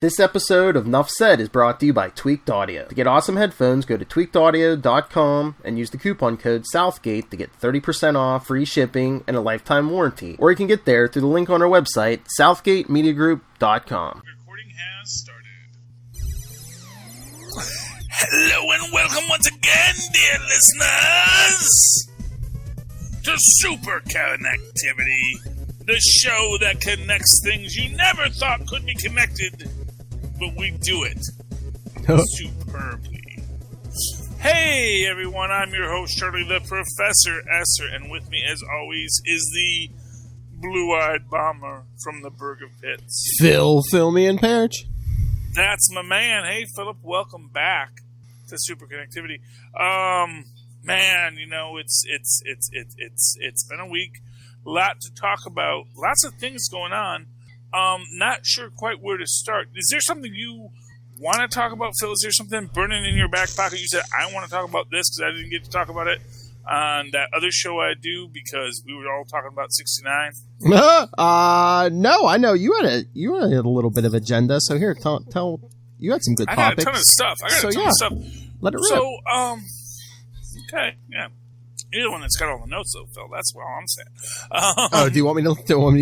This episode of Nuff Said is brought to you by Tweaked Audio. To get awesome headphones, go to tweakedaudio.com and use the coupon code Southgate to get 30% off, free shipping, and a lifetime warranty. Or you can get there through the link on our website, southgatemediagroup.com. Recording has started. Hello and welcome once again, dear listeners, to Superconnectivity, the show that connects things you never thought could be connected, but we do it superbly. Hey everyone, I'm your host, Charlie the Professor Esser, and with me as always is the blue-eyed bomber from the Burg of Pits. Phil, me, and Perich. That's my man. Hey Philip, welcome back to Superconnectivity. Man, you know, it's been a week. A lot to talk about. Lots of things going on. Not sure quite where to start. Is there something you want to talk about, Phil? Is there something burning in your back pocket? You said, I want to talk about this because I didn't get to talk about it on that other show I do because we were all talking about 69. No, I know you had a little bit of agenda. So here, tell you had some good topics. I got a ton of stuff. Let it rip. So, okay, yeah. You're the one that's got all the notes, though, Phil. That's what I'm saying. Do you want me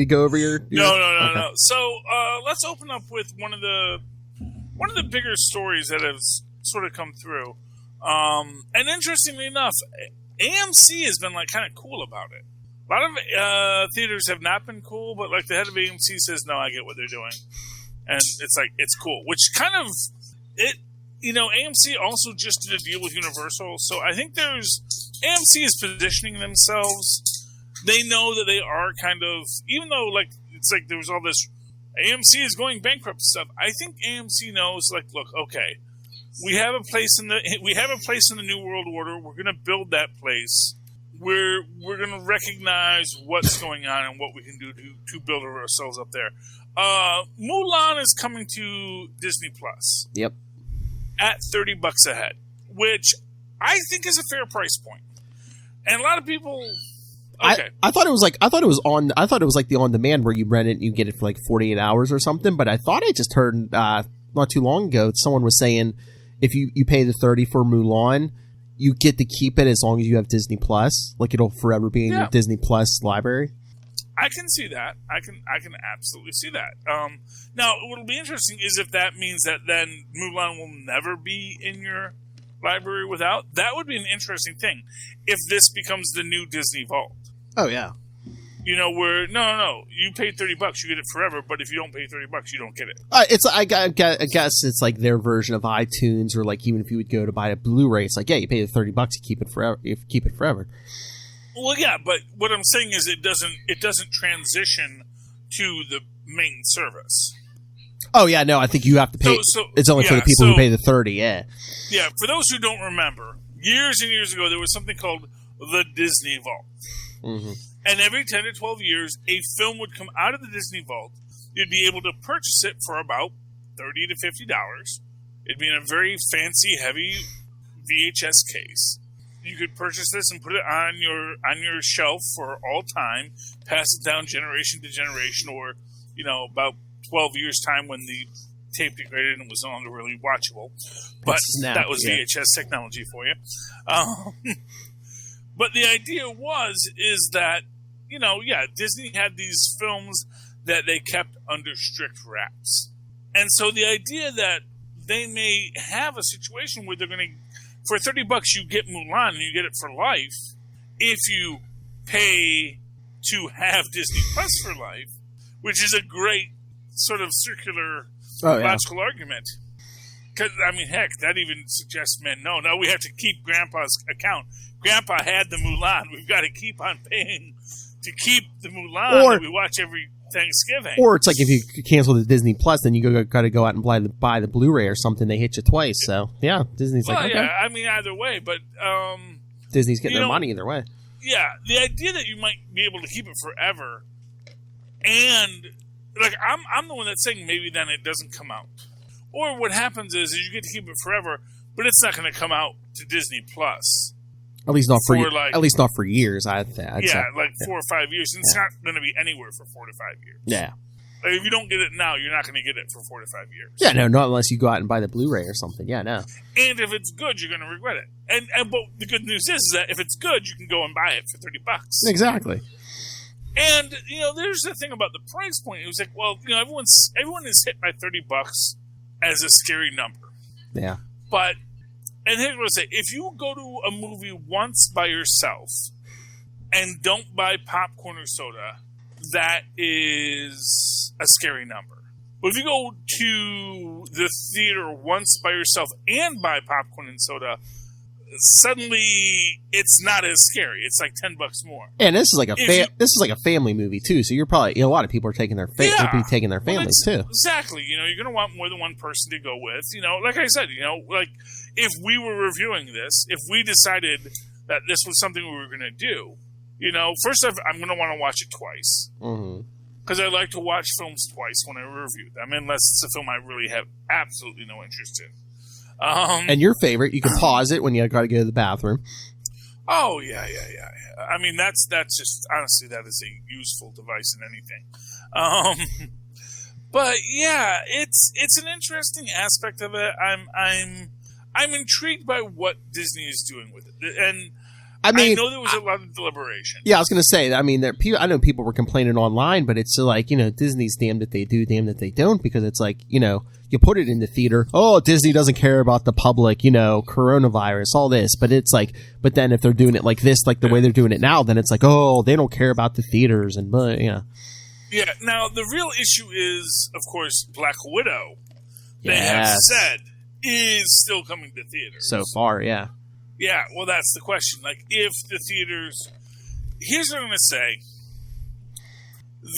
to go over your? No. So let's open up with one of the bigger stories that has sort of come through. And interestingly enough, AMC has been like kind of cool about it. A lot of theaters have not been cool, but like the head of AMC says, "No, I get what they're doing," and it's like it's cool, which kind of it. You know, AMC also just did a deal with Universal, so I think AMC is positioning themselves. They know that they are kind of, even though like it's like there was all this AMC is going bankrupt stuff. I think AMC knows, like, look, okay, we have a place in the New World Order. We're going to build that place. We're going to recognize what's going on and what we can do to build ourselves up there. Mulan is coming to Disney Plus. Yep. At $30 a head, which I think is a fair price point. And a lot of people, okay. I thought it was like the on demand where you rent it and you get it for like 48 hours or something. But I thought I just heard not too long ago someone was saying if you pay the $30 for Mulan, you get to keep it as long as you have Disney Plus. Like it'll forever be in your Disney Plus library. I can see that. I can absolutely see that. Now, what will be interesting is if that means that then Mulan will never be in your library without. That would be an interesting thing. If this becomes the new Disney Vault. Oh, yeah. You know, where, no. You pay $30, you get it forever, but if you don't pay $30, you don't get it. I guess it's like their version of iTunes, or like even if you would go to buy a Blu-ray, it's like, yeah, you pay the $30, you keep it forever. Well, yeah, but what I'm saying is it doesn't transition to the main service. Oh yeah, no, I think you have to pay. So it's only for the people who pay the $30. Yeah. Yeah, for those who don't remember, years and years ago there was something called the Disney Vault, and every 10 to 12 years a film would come out of the Disney Vault. You'd be able to purchase it for about $30 to $50. It'd be in a very fancy, heavy VHS case. You could purchase this and put it on your shelf for all time, pass it down generation to generation, or, you know, about 12 years' time when the tape degraded and was no longer really watchable. But that was VHS technology for you. But the idea is that, you know, Disney had these films that they kept under strict wraps. And so the idea that they may have a situation where they're going to, for $30 you get Mulan and you get it for life. If you pay to have Disney Plus for life, which is a great sort of circular logical argument. Because I mean, heck, that even suggests, man, no, we have to keep Grandpa's account. Grandpa had the Mulan. We've got to keep on paying to keep the Mulan that we watch every Thanksgiving. Or it's like if you cancel the Disney Plus, then you got to go out and buy the Blu-ray or something. They hit you twice. So yeah, Disney's like, okay. Yeah, I mean either way, but Disney's getting their money either way. Yeah, the idea that you might be able to keep it forever, and like I'm the one that's saying maybe then it doesn't come out, or what happens is you get to keep it forever, but it's not going to come out to Disney Plus. At least not for years. I'd say. Like 4 or 5 years. And it's not going to be anywhere for 4 to 5 years. Yeah. Like, if you don't get it now, you're not going to get it for 4 to 5 years. Yeah, no, not unless you go out and buy the Blu-ray or something. Yeah, no. And if it's good, you're going to regret it. And but the good news is that if it's good, you can go and buy it for $30. Exactly. And there's the thing about the price point. It was like, well, everyone is hit by $30 as a scary number. Yeah. But and here's what I say: if you go to a movie once by yourself and don't buy popcorn or soda, that is a scary number. But if you go to the theater once by yourself and buy popcorn and soda, suddenly it's not as scary. It's like $10 more. And this is like a family movie too. So you're probably a lot of people are taking their families too. Exactly. You're going to want more than one person to go with. Like I said, like if we were reviewing this, if we decided that this was something we were going to do, first off, I'm going to want to watch it twice. Because I like to watch films twice when I review them, unless it's a film I really have absolutely no interest in. And your favorite, you can pause it when you got to go to the bathroom. Oh, yeah. I mean, that's just, honestly, that is a useful device in anything. But yeah, it's an interesting aspect of it. I'm intrigued by what Disney is doing with it. And I know there was a lot of deliberation. Yeah, I was going to say, I mean, I know people were complaining online, but it's like, Disney's damned if they do, damned if they don't, because it's like, you put it in the theater. Oh, Disney doesn't care about the public, coronavirus, all this. But it's like, but then if they're doing it like this, like the way they're doing it now, then it's like, oh, they don't care about the theaters. And, Yeah, now the real issue is, of course, Black Widow. They have said is still coming to theaters. So far, yeah. Yeah, well, that's the question. Like, if the theaters... Here's what I'm going to say.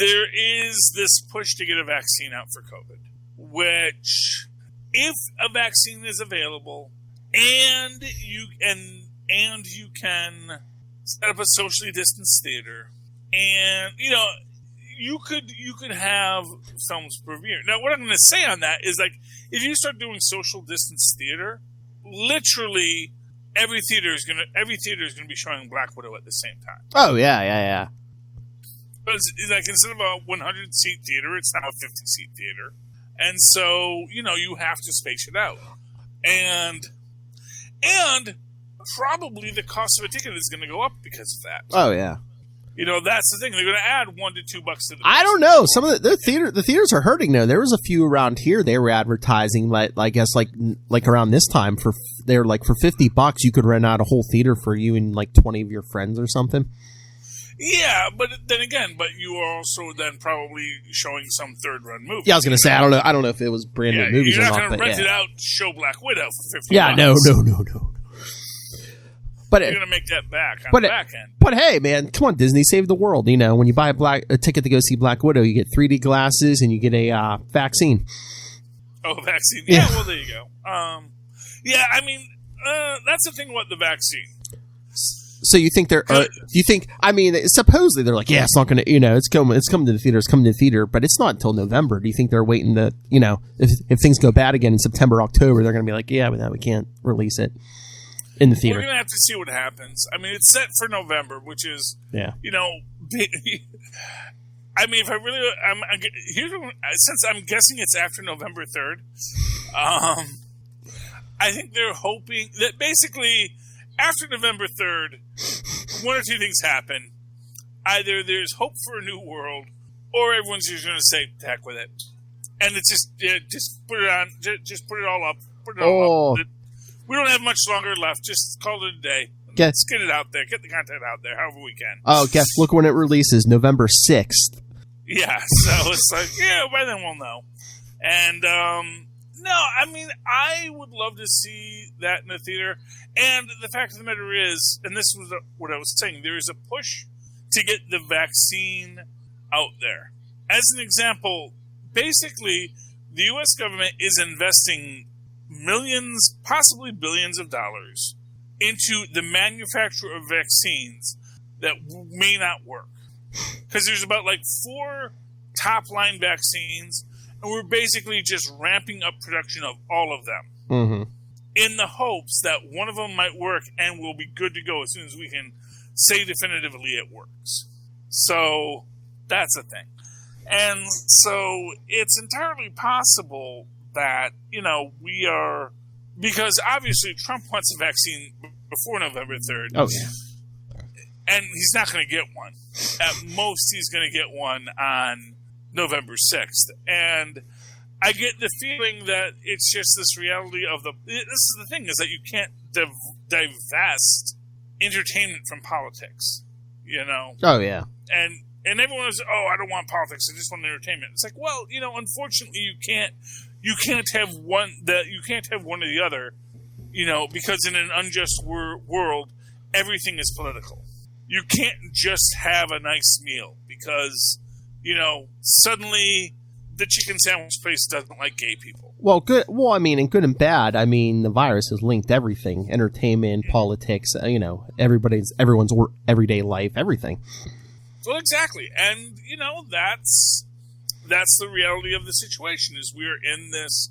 There is this push to get a vaccine out for COVID, which, if a vaccine is available and you can set up a socially distanced theater, and, you could have films premiere. Now, what I'm going to say on that is, like, if you start doing social distance theater, literally... Every theater is gonna be showing Black Widow at the same time. Oh yeah. But like instead of a 100-seat theater, it's now a 50-seat theater, and so you have to space it out, and probably the cost of a ticket is going to go up because of that. Oh yeah. That's the thing. They're going to add $1 to $2 to the. I don't know. Some of the theaters are hurting though. There was a few around here. They were advertising, like I guess, like around this time they're like for $50 you could rent out a whole theater for you and like 20 of your friends or something. Yeah, but then again, you are also then probably showing some third-run movie. Yeah, I was going to say I don't know if it was brand new movies or not. You're not going to rent it out, show Black Widow for $50. Yeah, no. But you're going to make that back on the back end. But hey, man, come on, Disney, save the world. When you buy a ticket to go see Black Widow, you get 3D glasses and you get a vaccine. Oh, vaccine. Yeah, well, there you go. Yeah, I mean, that's the thing about the vaccine. So you think supposedly they're like, yeah, it's not going to, it's coming to the theater, but it's not until November. Do you think they're waiting to, if things go bad again in September, October, they're going to be like, yeah, but we can't release it in the theater. We're going to have to see what happens. I mean, it's set for November, which is, I mean, if I really, since I'm guessing it's after November 3rd, I think they're hoping that basically after November 3rd, one or two things happen. Either there's hope for a new world, or everyone's just going to say, heck with it. And it's just put it on, just put it all up. We don't have much longer left. Just call it a day. Let's get it out there. Get the content out there however we can. Oh, look when it releases, November 6th. Yeah, so it's like, by then we'll know. And, no, I mean, I would love to see that in the theater. And the fact of the matter is, and this was what I was saying, there is a push to get the vaccine out there. As an example, basically, the U.S. government is investing millions, possibly billions of dollars into the manufacture of vaccines that may not work. Because there's about 4 top-line vaccines, and we're basically just ramping up production of all of them in the hopes that one of them might work and we'll be good to go as soon as we can say definitively it works. So that's a thing. And so it's entirely possible that, we are, because obviously Trump wants a vaccine before November 3rd. Oh, yeah. And he's not going to get one. At most, he's going to get one on November 6th. And I get the feeling that it's just this reality of this is the thing, is that you can't divest entertainment from politics, Oh, yeah. And everyone is, I don't want politics, I just want entertainment. It's like, well, unfortunately you can't have one or the other, because in an unjust world, everything is political. You can't just have a nice meal because, suddenly the chicken sandwich place doesn't like gay people. Well, good. Well, I mean, and good and bad. I mean, the virus has linked everything: entertainment, politics. Everyone's everyday life, everything. Well, exactly, and that's the reality of the situation. Is we're in this,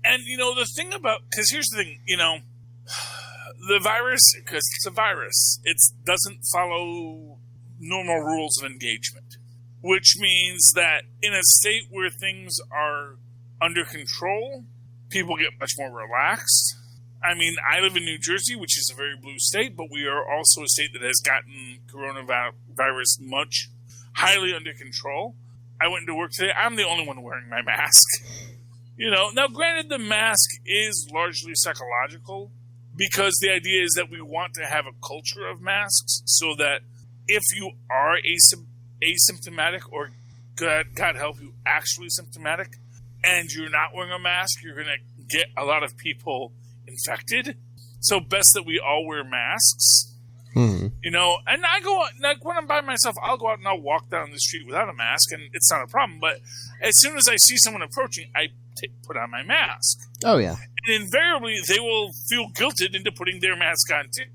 and the thing about, because here's the thing, the virus, because it's a virus, it doesn't follow normal rules of engagement, which means that in a state where things are under control, people get much more relaxed. I mean, I live in New Jersey, which is a very blue state, but we are also a state that has gotten coronavirus much highly under control. I went into work today. I'm the only one wearing my mask. Now granted, the mask is largely psychological, because the idea is that we want to have a culture of masks so that if you are asymptomatic, or God help you, actually symptomatic, and you're not wearing a mask, you're going to get a lot of people infected. So best that we all wear masks. And I go out, like when I'm by myself, I'll go out and I'll walk down the street without a mask, and it's not a problem. But as soon as I see someone approaching, I put on my mask. Oh, yeah. And invariably, they will feel guilted into putting their mask on, too.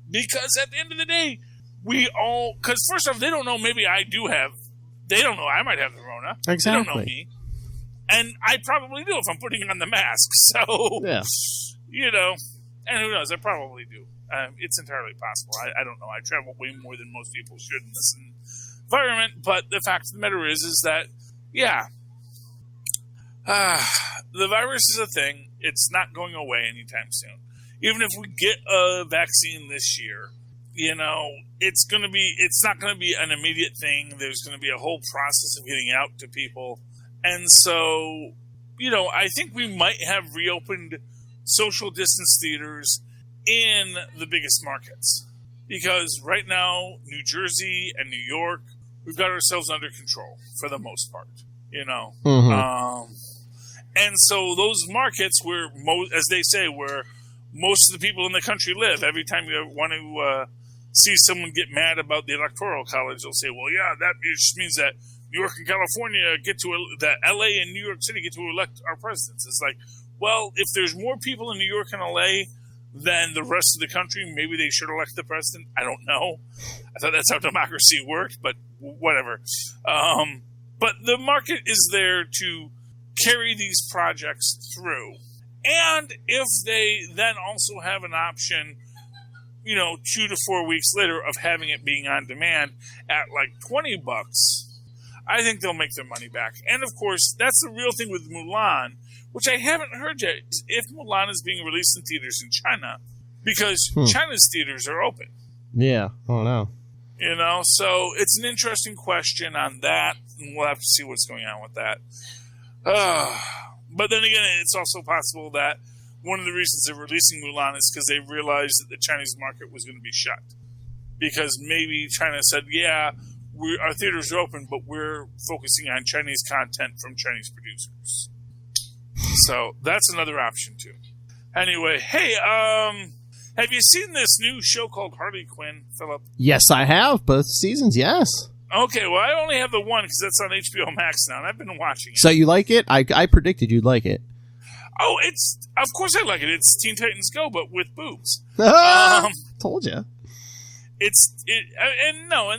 Because at the end of the day, because first off, they don't know, maybe they don't know I might have the Rona. Exactly. They don't know me. And I probably do if I'm putting on the mask. So, yeah. And who knows, I probably do. It's entirely possible. I don't know. I travel way more than most people should in this environment. But the fact of the matter is that, yeah, the virus is a thing. It's not going away anytime soon. Even if we get a vaccine this year, it's not going to be an immediate thing. There's going to be a whole process of getting out to people. And so, I think we might have reopened social distance theaters in the biggest markets. Because right now, New Jersey and New York, we've got ourselves under control for the most part, and so those markets where, as they say, where most of the people in the country live, every time you want to see someone get mad about the Electoral College, they'll say, well, yeah, that just means that New York and California that LA and New York City get to elect our presidents. It's like, well, if there's more people in New York and LA than the rest of the country, maybe they should elect the president. I don't know. I thought that's how democracy worked, but whatever. But the market is there to carry these projects through. And if they then also have an option, 2 to 4 weeks later of having it being on demand at like $20, I think they'll make their money back. And of course, that's the real thing with Mulan, which I haven't heard yet, if Mulan is being released in theaters in China, because China's theaters are open. Yeah. Oh, no. So it's an interesting question on that, and we'll have to see what's going on with that. But then again, it's also possible that one of the reasons they're releasing Mulan is because they realized that the Chinese market was going to be shut. Because maybe China said, yeah, our theaters are open, but we're focusing on Chinese content from Chinese producers. So that's another option, too. Anyway, hey, have you seen this new show called Harley Quinn, Philip? Yes, I have. Both seasons, yes. Okay, well, I only have the one because that's on HBO Max now, and I've been watching it. So you like it? I predicted you'd like it. Oh, of course I like it. It's Teen Titans Go, but with boobs. Told you. And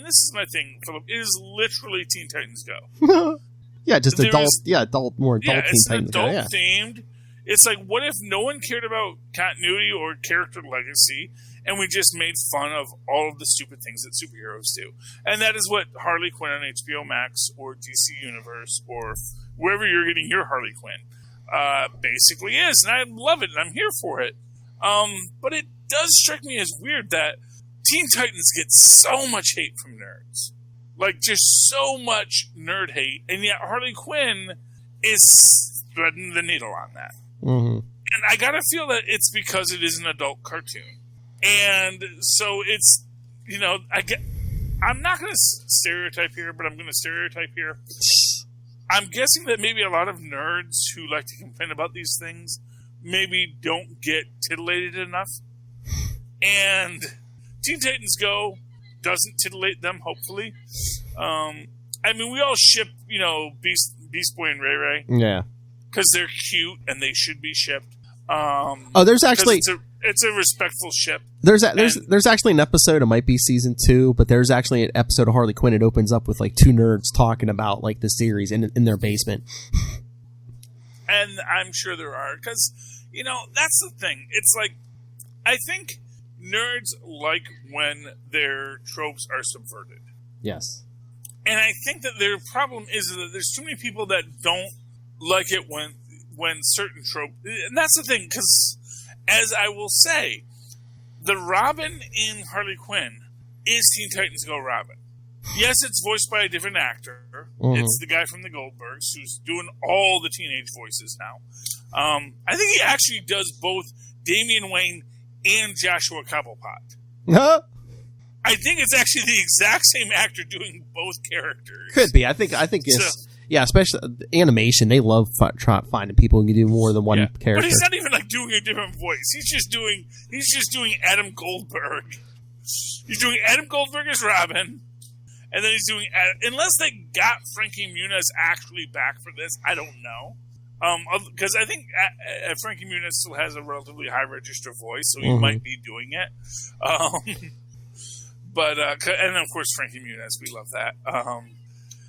this is my thing, Philip. It is literally Teen Titans Go. Yeah, just more adult Teen Titans Go. Adult themed. It's like, what if no one cared about continuity or character legacy, and we just made fun of all of the stupid things that superheroes do. And that is what Harley Quinn on HBO Max or DC Universe or wherever you're getting your Harley Quinn basically is. And I love it, and I'm here for it. But it does strike me as weird that Teen Titans get so much hate from nerds. Like, just so much nerd hate. And yet Harley Quinn is threading the needle on that. Mm-hmm. And I gotta feel that it's because it is an adult cartoon. And so it's, I'm not gonna stereotype here, but I'm gonna stereotype here. I'm guessing that maybe a lot of nerds who like to complain about these things maybe don't get titillated enough. And Teen Titans Go doesn't titillate them, hopefully. I mean, we all ship, Beast Boy and Ray Ray. Yeah. Because they're cute and they should be shipped. There's actually... It's a respectful ship. There's actually an episode, it might be season 2, but there's actually an episode of Harley Quinn. It opens up with like two nerds talking about like the series in their basement. And I'm sure there are, because, that's the thing. It's like, I think nerds like when their tropes are subverted. Yes. And I think that their problem is that there's too many people that don't like it when certain trope, and that's the thing, because as I will say, the Robin in Harley Quinn is Teen Titans Go Robin. Yes, it's voiced by a different actor. Mm-hmm. It's the guy from the Goldbergs who's doing all the teenage voices now. I think he actually does both Damian Wayne and Joshua Cobblepot. Huh? I think it's actually the exact same actor doing both characters. Could be. I think it's... Yeah, especially animation. They love finding people who can do more than one character. But he's not even like doing a different voice. He's just doing Adam Goldberg. He's doing Adam Goldberg as Robin, and then he's doing unless they got Frankie Muniz actually back for this. I don't know, because I think Frankie Muniz still has a relatively high register voice, so he might be doing it. But and of course Frankie Muniz, we love that.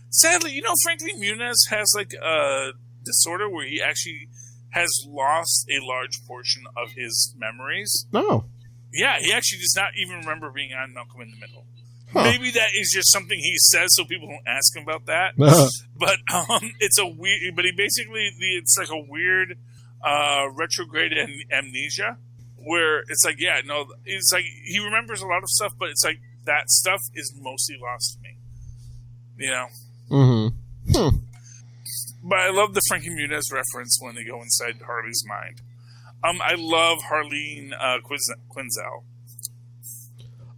Sadly, Frankie Muniz has like a disorder where he actually has lost a large portion of his memories. Oh. Yeah, he actually does not even remember being on Malcolm in the Middle. Huh. Maybe that is just something he says so people don't ask him about that. But it's a weird, but he basically, it's like a weird retrograde amnesia where it's like, it's like he remembers a lot of stuff, but it's like that stuff is mostly lost to me. Mm-hmm. But I love the Frankie Muniz reference when they go inside Harley's mind. I love Harleen Quinzel.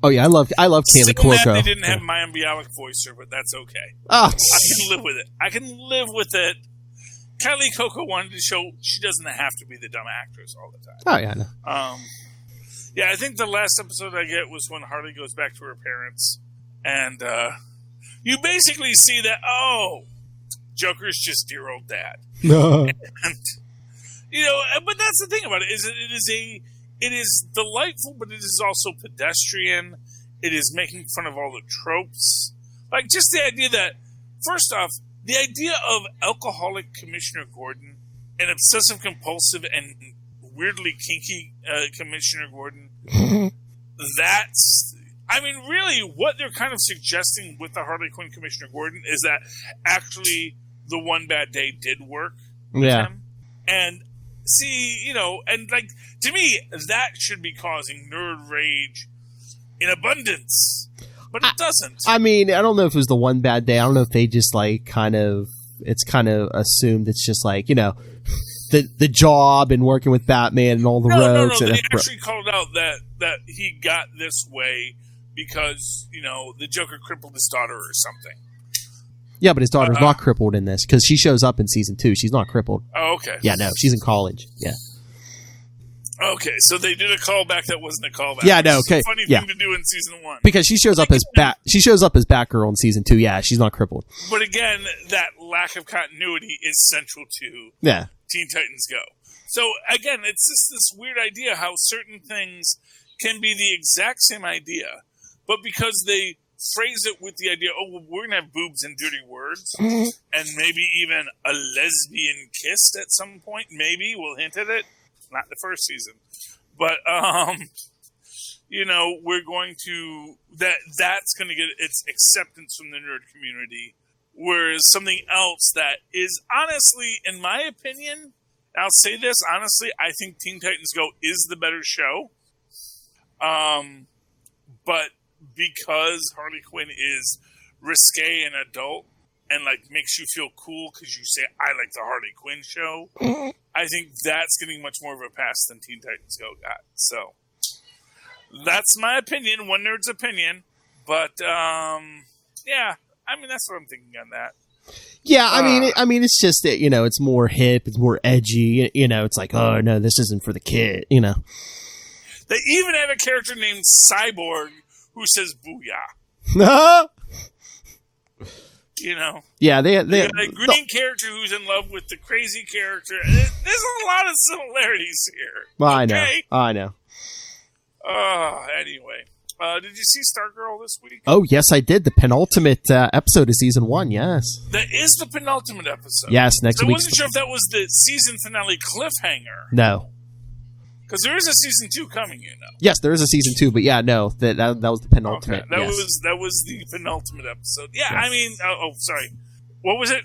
Oh yeah, I love Kaylee Cuoco. They didn't have Mayim Bialik voice her, but that's okay. Oh. I can live with it. Kylie Cuoco wanted to show she doesn't have to be the dumb actress all the time. Oh yeah, I know. I think the last episode I get was when Harley goes back to her parents, and you basically see that, Joker's just dear old dad. And, but that's the thing about it, is it is delightful, but it is also pedestrian. It is making fun of all the tropes. Like, just the idea that, first off, the idea of alcoholic Commissioner Gordon, and obsessive-compulsive and weirdly kinky Commissioner Gordon, that's... I mean, really, what they're kind of suggesting with the Harley Quinn Commissioner Gordon is that actually the One Bad Day did work with him. And see, and like, to me, that should be causing nerd rage in abundance. But it doesn't. I mean, I don't know if it was the One Bad Day. I don't know if they just like it's kind of assumed it's just like, the job and working with Batman and all the rogues. No. They actually called out that he got this way because, the Joker crippled his daughter or something. Yeah, but his daughter's not crippled in this because she shows up in season 2. She's not crippled. Oh, okay. Yeah, no, she's in college. Yeah. Okay, so they did a callback that wasn't a callback. Yeah, no, okay. It's a funny thing to do in season 1 because she shows up as Batgirl in season 2. Yeah, she's not crippled. But again, that lack of continuity is central to Teen Titans Go. So again, it's just this weird idea how certain things can be the exact same idea, but because they phrase it with the idea, we're going to have boobs and dirty words, and maybe even a lesbian kiss at some point. Maybe we'll hint at it. Not the first season, but we're going to that's going to get its acceptance from the nerd community. Whereas something else that is honestly, in my opinion, I'll say this honestly, I think Teen Titans Go is the better show. But because Harley Quinn is risque and adult and makes you feel cool because you say, I like the Harley Quinn show, I think that's getting much more of a pass than Teen Titans Go got. So that's my opinion, one nerd's opinion. But yeah, that's what I'm thinking on that. Yeah, I mean, it's just that, it's more hip, it's more edgy. It's like, oh no, this isn't for the kid. They even have a character named Cyborg who says "booyah." Yeah, they got a green character who's in love with the crazy character. There's a lot of similarities here. Well, okay? I know. Anyway. Did you see Stargirl this week? Oh, yes, I did. The penultimate episode of season 1, yes. That is the penultimate episode. Yes, next week. I wasn't sure if that was the season finale cliffhanger. No. Because there is a season 2 coming, Yes, there is a season 2, but yeah, no, that was the penultimate. Okay. That was the penultimate episode. Yeah, yes. Sorry. What was it,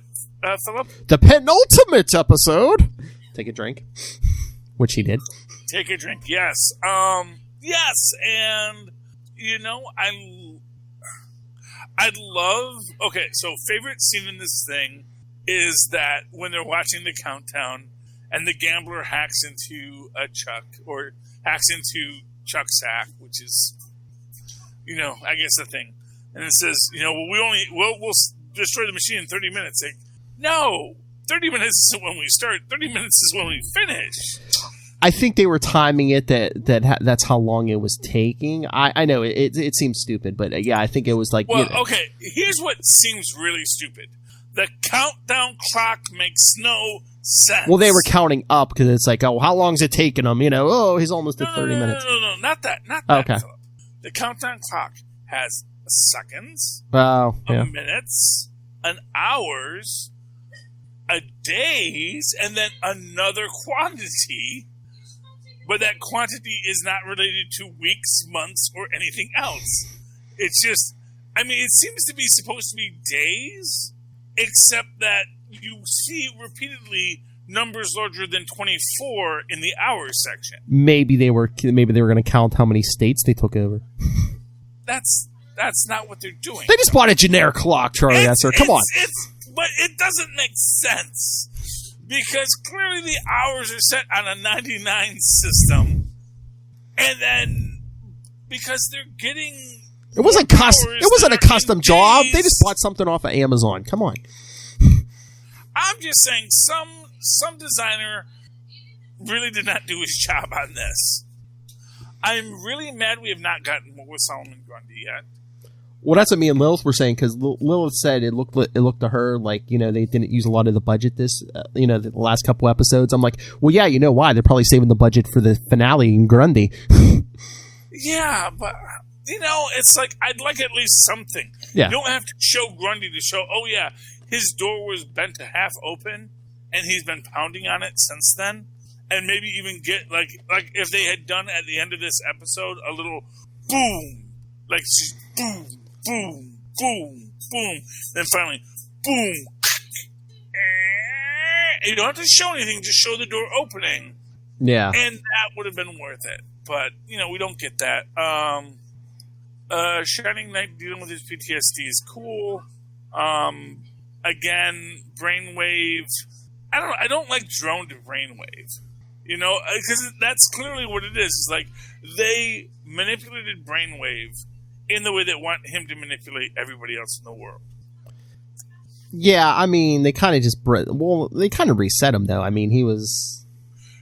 Philip? The penultimate episode. Take a drink, which he did. Take a drink, yes. Yes, and... I'd love... Okay, so favorite scene in this thing is that when they're watching the countdown and the gambler hacks into Chuck's sack, which is, I guess a thing. And it says, we'll destroy the machine in 30 minutes. Like, no! 30 minutes isn't when we start. 30 minutes is when we finish. I think they were timing it that's how long it was taking. I know it seems stupid, but yeah, I think it was like. Well, okay. Here's what seems really stupid: the countdown clock makes no sense. Well, they were counting up because it's like, oh, how long is it taking them? He's almost at 30 minutes. No, not that. Okay. Philip. The countdown clock has seconds, minutes, an hours, a days, and then another quantity. But that quantity is not related to weeks, months, or anything else. It's just, it seems to be supposed to be days, except that you see repeatedly numbers larger than 24 in the hours section. Maybe they were going to count how many states they took over. That's not what they're doing. They just bought a generic clock, Charlie Esser. Come on. But it doesn't make sense. Because clearly the hours are set on a 99 system. And then, because they're getting... It wasn't a custom job. They just bought something off of Amazon. Come on. I'm just saying, some designer really did not do his job on this. I'm really mad we have not gotten more with Solomon Grundy yet. Well, that's what me and Lilith were saying, because Lilith said it looked to her like, they didn't use a lot of the budget the last couple episodes. I'm like, well, yeah, you know why? They're probably saving the budget for the finale in Grundy. Yeah, but, it's like, I'd like at least something. Yeah. You don't have to show Grundy to show, oh, yeah, his door was bent to half open, and he's been pounding on it since then. And maybe even get, like if they had done at the end of this episode a little boom, like just boom, boom, boom, boom. Then finally, boom. You don't have to show anything, just show the door opening. Yeah. And that would have been worth it. But, we don't get that. Shining Knight dealing with his PTSD is cool. Again, Brainwave. I don't like drone to Brainwave. Because that's clearly what it is. It's like they manipulated Brainwave in the way that want him to manipulate everybody else in the world. Yeah, they kind of they kind of reset him, though. He was...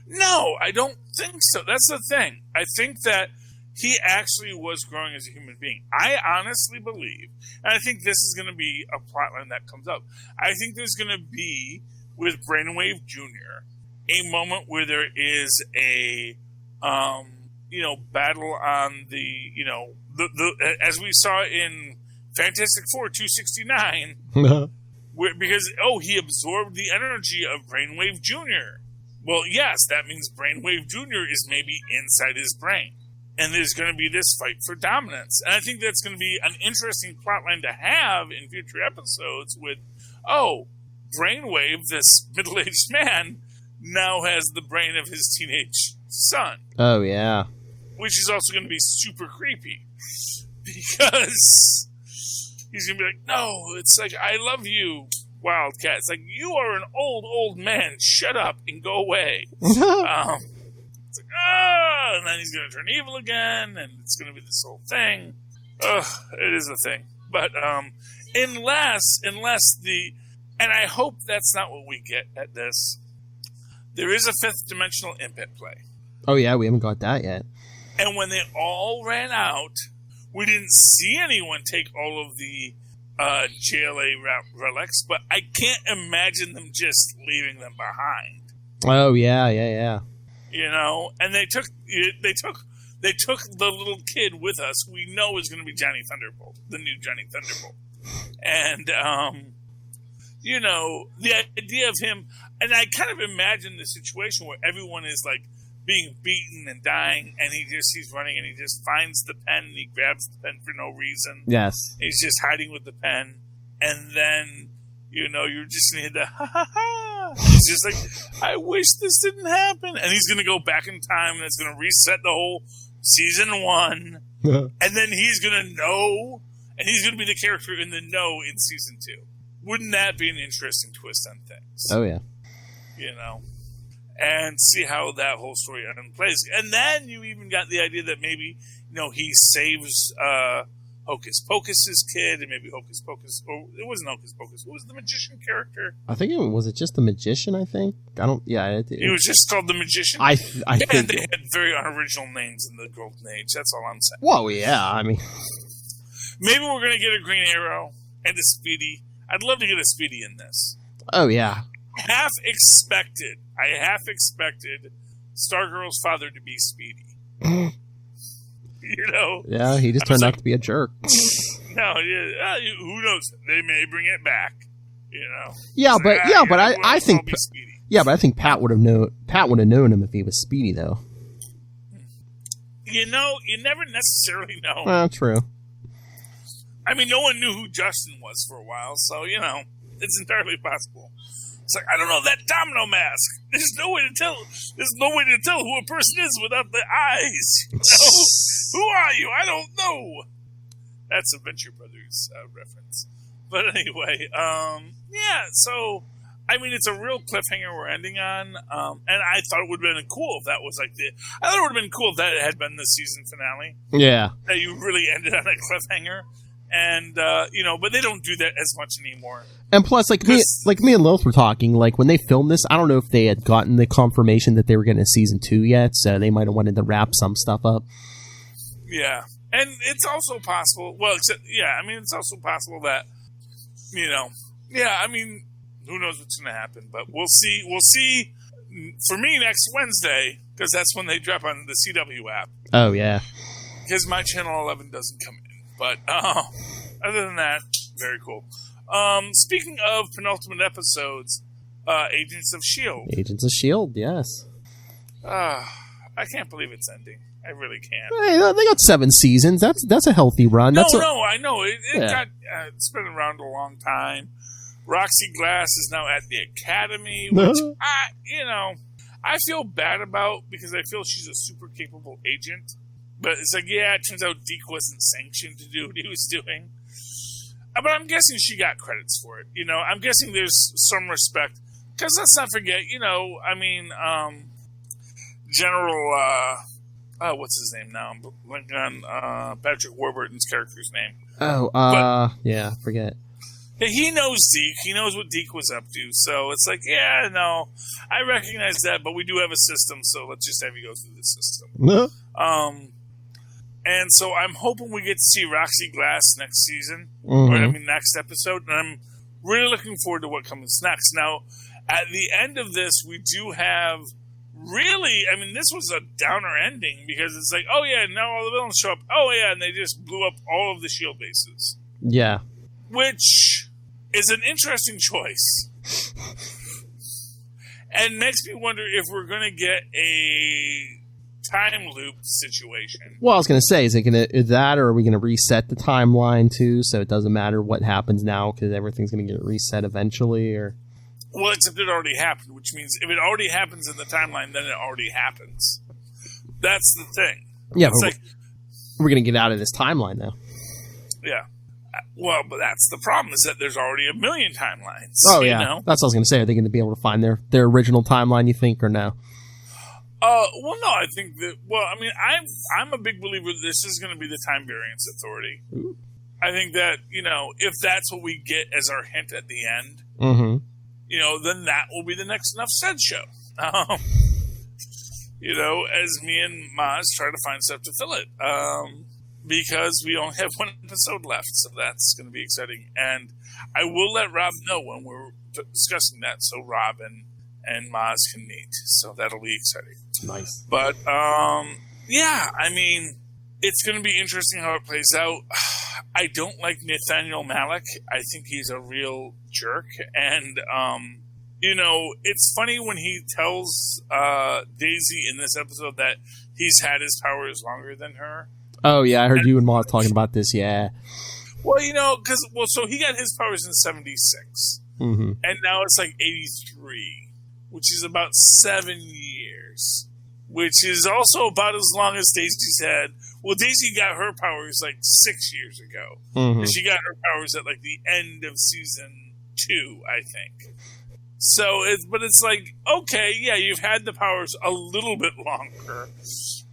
No, I don't think so. That's the thing. I think that he actually was growing as a human being. I honestly believe, and I think this is going to be a plotline that comes up, I think there's going to be, with Brainwave Jr., a moment where there is a, battle on the, as we saw in Fantastic Four 269, because he absorbed the energy of Brainwave Jr. Well, yes, that means Brainwave Jr. is maybe inside his brain. and there's going to be this fight for dominance. And I think that's going to be an interesting plotline to have in future episodes with, Brainwave, this middle-aged man, now has the brain of his teenage son. Oh, yeah. Which is also going to be super creepy. Because he's going to be like, no, it's like, I love you, Wildcat. It's like, you are an old man. Shut up and go away. It's like, and then he's going to turn evil again, and it's going to be this whole thing. It is a thing. But unless and I hope that's not what we get at this, there is a fifth dimensional imp at play. Oh, yeah, we haven't got that yet. And when they all ran out, we didn't see anyone take all of the JLA relics, but I can't imagine them just leaving them behind. Oh, yeah. You know, and they took the little kid with us, who we know is going to be Johnny Thunderbolt, the new Johnny Thunderbolt. And, you know, the idea of him, and I kind of imagine the situation where everyone is like being beaten and dying, and he's running, and he just finds the pen, and he grabs the pen for no reason. Yes. He's just hiding with the pen, and then, you know, you're just going to hit the ha-ha-ha. He's just like, I wish this didn't happen. And he's going to go back in time, and it's going to reset the whole season 1. And then he's going to know, and he's going to be the character in the know in season 2. Wouldn't that be an interesting twist on things? Oh, yeah. You know? And see how that whole story unplays. And then you even got the idea that maybe, you know, he saves Hocus Pocus's kid, and maybe Hocus Pocus, or it wasn't Hocus Pocus. Who was the magician character? I think was it just the magician? I think It was just called the magician. I think they had very unoriginal names in the Golden Age. That's all I'm saying. Whoa, yeah. I mean, maybe we're gonna get a Green Arrow and a Speedy. I'd love to get a Speedy in this. Oh yeah. I half expected Stargirl's father to be Speedy. You know? Yeah, he just turned out to be a jerk. No, yeah, who knows? They may bring it back. You know? Yeah, but I think but I think Pat would have known him if he was Speedy, though. You know, you never necessarily know. True. I mean, no one knew who Justin was for a while, so you know, it's entirely possible. It's like, I don't know, that domino mask. There's no way to tell who a person is without the eyes. You know? Who are you? I don't know. That's a Venture Brothers reference. But anyway, yeah, so, I mean, it's a real cliffhanger we're ending on. And I thought it would have been cool if that was like I thought it would have been cool if that had been the season finale. Yeah. That you really ended on a cliffhanger. And, you know, but they don't do that as much anymore. And plus, like me and Lilith were talking, like, when they filmed this, I don't know if they had gotten the confirmation that they were getting a season 2 yet, so they might have wanted to wrap some stuff up. Yeah. And it's also possible, it's also possible that, you know, I mean, who knows what's going to happen, but we'll see. We'll see, for me, next Wednesday, because that's when they drop on the CW app. Oh, yeah. Because my Channel 11 doesn't come in. But other than that, very cool. Speaking of penultimate episodes, Agents of S.H.I.E.L.D. Agents of S.H.I.E.L.D., yes. I can't believe it's ending. I really can't. Hey, they got 7 seasons. That's a healthy run. No, I know. It's been around a long time. Roxy Glass is now at the Academy, which, I feel bad about because I feel she's a super capable agent. But it's like, yeah, it turns out Deke wasn't sanctioned to do what he was doing. But I'm guessing she got credits for it. You know, I'm guessing there's some respect. Because let's not forget, you know, I mean, General, what's his name now? I'm blanking on Patrick Warburton's character's name. Yeah, forget. He knows Deke. He knows what Deke was up to. So it's like, yeah, no, I recognize that, but we do have a system, so let's just have you go through the system. And so I'm hoping we get to see Roxy Glass next season, next episode, and I'm really looking forward to what comes next. Now, at the end of this, we do have this was a downer ending because it's like, oh yeah, now all the villains show up. Oh yeah, and they just blew up all of the S.H.I.E.L.D. bases. Yeah. Which is an interesting choice. And makes me wonder if we're going to get a time loop situation. Well, I was going to say, is that, or are we going to reset the timeline too, so it doesn't matter what happens now because everything's going to get reset eventually? Or well, except it already happened, which means if it already happens in the timeline, then it already happens. That's the thing. Yeah, it's like we're going to get out of this timeline now. Yeah. Well, but that's the problem, is that there's already a million timelines. Oh, yeah. You know? That's what I was going to say. Are they going to be able to find their original timeline, you think, or no? Well, no, I think that, well, I mean, I'm a big believer that this is going to be the Time Variance Authority. Ooh. I think that, you know, if that's what we get as our hint at the end, you know, then that will be the next Enough Said show. You know, as me and Maz try to find stuff to fill it. Because we only have one episode left, so that's going to be exciting. And I will let Rob know when we're discussing that, so Rob and Maz can meet. So that'll be exciting. Nice. But, yeah, I mean, it's going to be interesting how it plays out. I don't like Nathaniel Malik. I think he's a real jerk. And, you know, it's funny when he tells Daisy in this episode that he's had his powers longer than her. Oh, yeah, I heard you and Maz talking about this, yeah. Well, you know, so he got his powers in 76. And now it's like 83, which is about 7 years, which is also about as long as Daisy's had. Well, Daisy got her powers like 6 years ago. And she got her powers at like the end of season 2, I think. So, but it's like, okay, yeah, you've had the powers a little bit longer.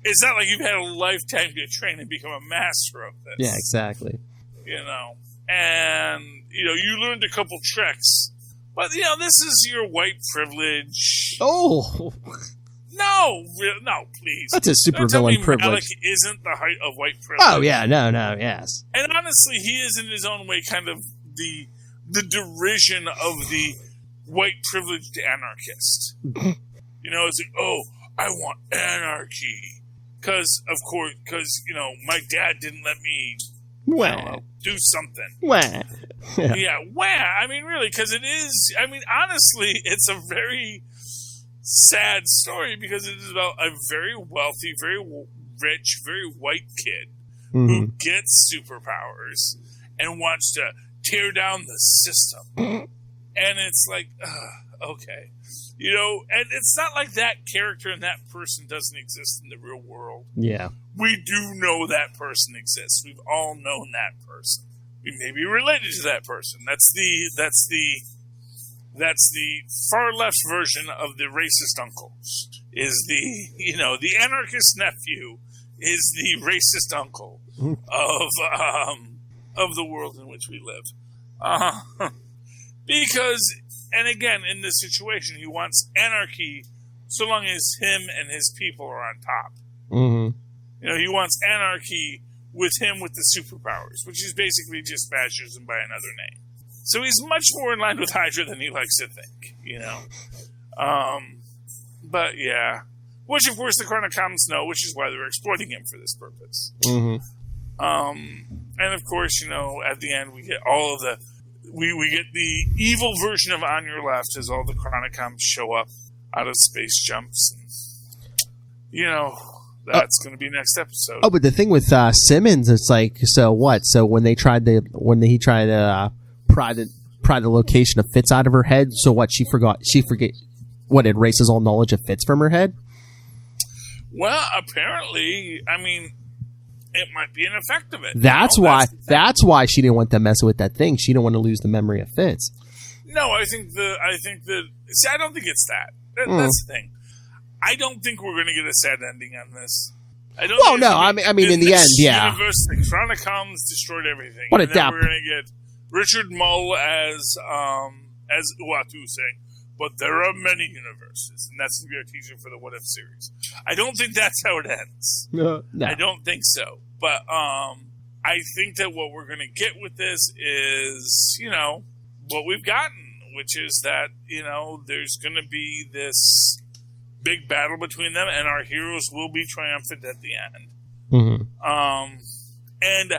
It's not like you've had a lifetime to train and become a master of this. Yeah, exactly. You know, and, you know, you learned a couple tricks, but, you know, this is your white privilege. Oh! No, please. That's a supervillain privilege. Malik isn't the height of white privilege. Oh, yeah, no, yes. And honestly, he is in his own way kind of the derision of the white privileged anarchist. You know, it's like, oh, I want anarchy. Because, you know, my dad didn't let me do something. Yeah, I mean, really, because it is, I mean, honestly, it's a very sad story because it is about a very wealthy, very rich, very white kid who gets superpowers and wants to tear down the system. And it's like, okay. You know, and it's not like that character and that person doesn't exist in the real world. Yeah. We do know that person exists. We've all known that person. We may be related to that person. That's the far left version of the racist uncle. Is the, you know, the anarchist nephew is the racist uncle of the world in which we live. Because, and again, in this situation, he wants anarchy so long as him and his people are on top. You know, he wants anarchy with him with the superpowers, which is basically just fascism by another name. So he's much more in line with Hydra than he likes to think, you know. But, yeah. Which, of course, the Chronocoms know, which is why they're exploiting him for this purpose. And, of course, you know, at the end, we get all of the... We get the evil version of On Your Left as all the Chronocoms show up out of space jumps. And, you know, that's going to be next episode. Oh, but the thing with Simmons, it's like, so what? So when he tried to pry the location of Fitz out of her head, so what? She forgot what, it erases all knowledge of Fitz from her head? Well, apparently, I mean, it might be an effect of it. That's why she didn't want them messing with that thing. She didn't want to lose the memory of Fitz. No, I think see, I don't think it's that. That's the thing. I don't think we're going to get a sad ending on this. I don't. Well, no, I mean, in the end, yeah. Universe, the Chronocoms destroyed everything. What a and doubt. We're going to get Richard Mull as Uatu saying, but there are many universes, and that's going to be our teaser for the What If series. I don't think that's how it ends. No. I don't think so. But I think that what we're going to get with this is, you know, what we've gotten, which is that, you know, there's going to be this big battle between them, and our heroes will be triumphant at the end. And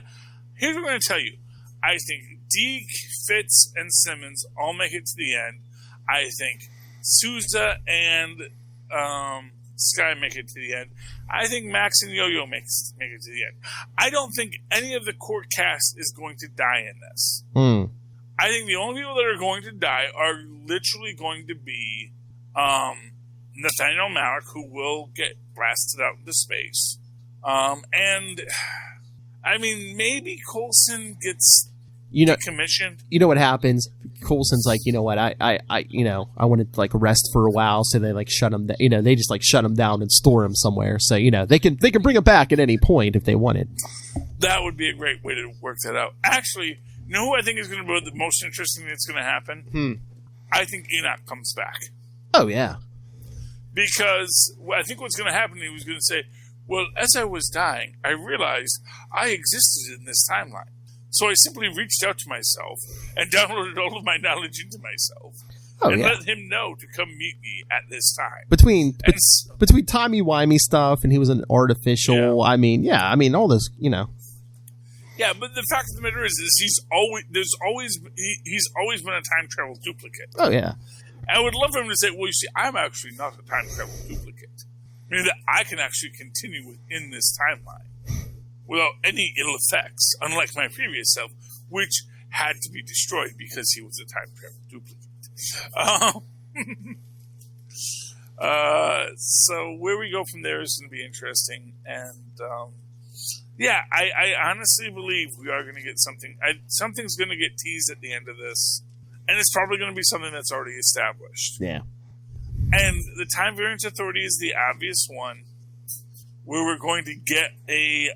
here's what I'm going to tell you. I think Deke, Fitz, and Simmons all make it to the end. I think Sousa and Sky make it to the end. I think Max and Yo-Yo make it to the end. I don't think any of the court cast is going to die in this. I think the only people that are going to die are literally going to be Nathaniel Malick, who will get blasted out into space. And, I mean, maybe Coulson gets decommissioned. You know what happens? Coulson's like, you know what, I want to like rest for a while, so they like shut him down. They just like shut him down and store him somewhere. So, they can bring him back at any point if they wanted. That would be a great way to work that out. Actually, you know who I think is going to be the most interesting that's going to happen? I think Enoch comes back. Oh, yeah. Because I think what's going to happen, he was going to say, well, as I was dying, I realized I existed in this timeline. So I simply reached out to myself and downloaded all of my knowledge into myself and let him know to come meet me at this time. Between timey-wimey stuff and he was an artificial, yeah. All this, Yeah, but the fact of the matter is he's always been a time travel duplicate. Oh, yeah. I would love for him to say, well, you see, I'm actually not a time travel duplicate. Meaning that I can actually continue within this timeline without any ill effects, unlike my previous self, which had to be destroyed because he was a time travel duplicate. So where we go from there is going to be interesting. And, I honestly believe we are going to get something. Something's going to get teased at the end of this. And it's probably going to be something that's already established. Yeah. And the Time Variance Authority is the obvious one, where we're going to get a.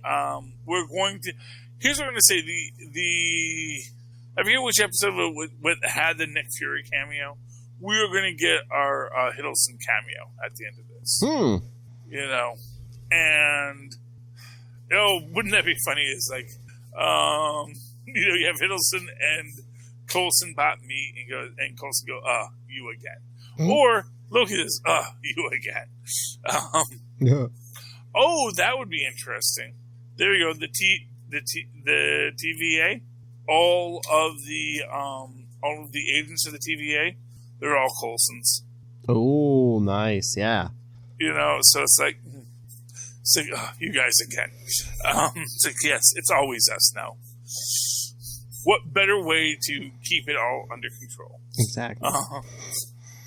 Here's what I'm going to say. I forget which episode had the Nick Fury cameo. We are going to get our Hiddleston cameo at the end of this. And wouldn't that be funny? It's like, you have Hiddleston and Coulson bot meet and Coulson go, you again. Or Loki says, you again. Oh, that would be interesting. There you go. The TVA, all of the agents of the TVA, they're all Coulsons. Oh, nice. Yeah. So it's like you guys again. It's like, yes, it's always us now. What better way to keep it all under control? Exactly.